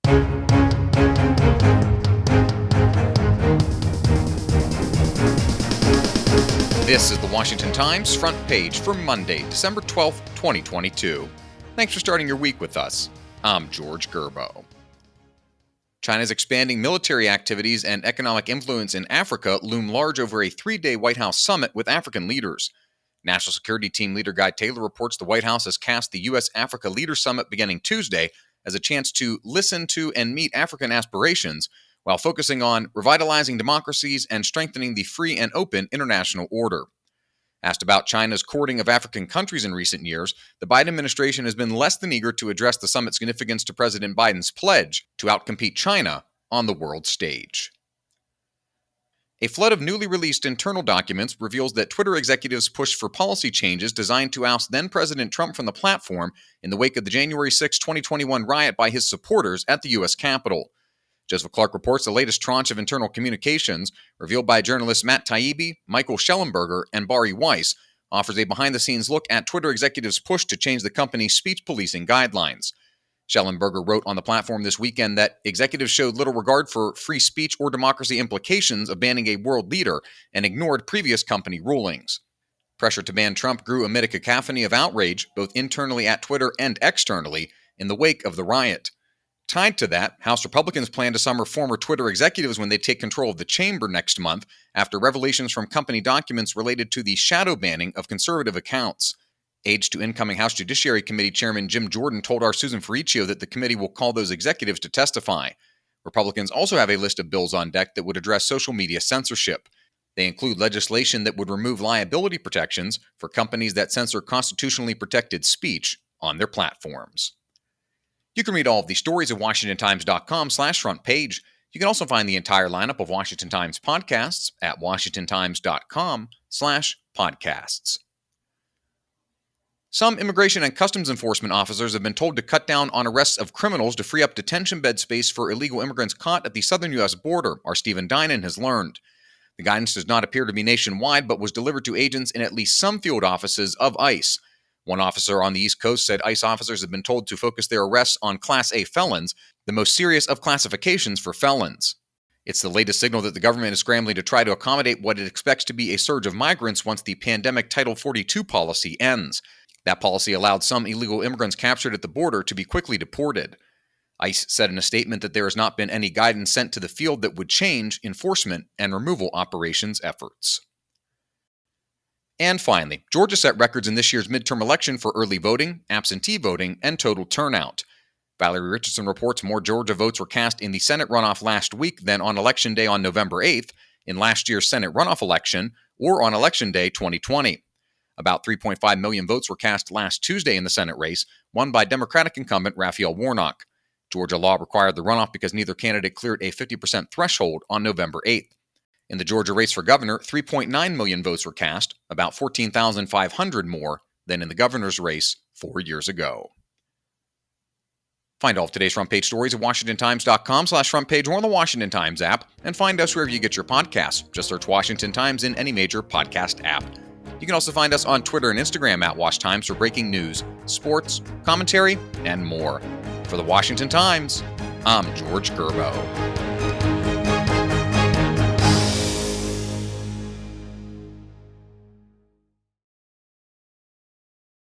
This is the Washington Times front page for Monday, December 12th, 2022. Thanks for starting your week with us. I'm George Gerbo. China's expanding military activities and economic influence in Africa loom large over a three-day White House summit with African leaders. National Security Team leader Guy Taylor reports the White House has cast the U.S.-Africa Leaders Summit beginning Tuesday as a chance to listen to and meet African aspirations while focusing on revitalizing democracies and strengthening the free and open international order. Asked about China's courting of African countries in recent years, the Biden administration has been less than eager to address the summit's significance to President Biden's pledge to outcompete China on the world stage. A flood of newly released internal documents reveals that Twitter executives pushed for policy changes designed to oust then-President Trump from the platform in the wake of the January 6, 2021 riot by his supporters at the U.S. Capitol. Joseph Clark reports the latest tranche of internal communications, revealed by journalists Matt Taibbi, Michael Shellenberger, and Bari Weiss, offers a behind-the-scenes look at Twitter executives' push to change the company's speech policing guidelines. Shellenberger wrote on the platform this weekend that executives showed little regard for free speech or democracy implications of banning a world leader and ignored previous company rulings. Pressure to ban Trump grew amid a cacophony of outrage, both internally at Twitter and externally, in the wake of the riot. Tied to that, House Republicans plan to summon former Twitter executives when they take control of the chamber next month after revelations from company documents related to the shadow banning of conservative accounts. Aides to incoming House Judiciary Committee Chairman Jim Jordan told our Susan Ferricchio that the committee will call those executives to testify. Republicans also have a list of bills on deck that would address social media censorship. They include legislation that would remove liability protections for companies that censor constitutionally protected speech on their platforms. You can read all of these stories at WashingtonTimes.com/front page. You can also find the entire lineup of Washington Times podcasts at WashingtonTimes.com/podcasts. Some immigration and customs enforcement officers have been told to cut down on arrests of criminals to free up detention bed space for illegal immigrants caught at the southern U.S. border, our Stephen Dinan has learned. The guidance does not appear to be nationwide, but was delivered to agents in at least some field offices of ICE. One officer on the East Coast said ICE officers have been told to focus their arrests on Class A felons, the most serious of classifications for felons. It's the latest signal that the government is scrambling to try to accommodate what it expects to be a surge of migrants once the pandemic Title 42 policy ends. That policy allowed some illegal immigrants captured at the border to be quickly deported. ICE said in a statement that there has not been any guidance sent to the field that would change enforcement and removal operations efforts. And finally, Georgia set records in this year's midterm election for early voting, absentee voting, and total turnout. Valerie Richardson reports more Georgia votes were cast in the Senate runoff last week than on Election Day on November 8th, in last year's Senate runoff election, or on Election Day 2020. About 3.5 million votes were cast last Tuesday in the Senate race, won by Democratic incumbent Raphael Warnock. Georgia law required the runoff because neither candidate cleared a 50% threshold on November 8th. In the Georgia race for governor, 3.9 million votes were cast, about 14,500 more than in the governor's race 4 years ago. Find all of today's front page stories at WashingtonTimes.com/front page or on the Washington Times app, and find us wherever you get your podcasts. Just search Washington Times in any major podcast app. You can also find us on Twitter and Instagram at WashTimes for breaking news, sports, commentary, and more. For the Washington Times, I'm George Gerbo.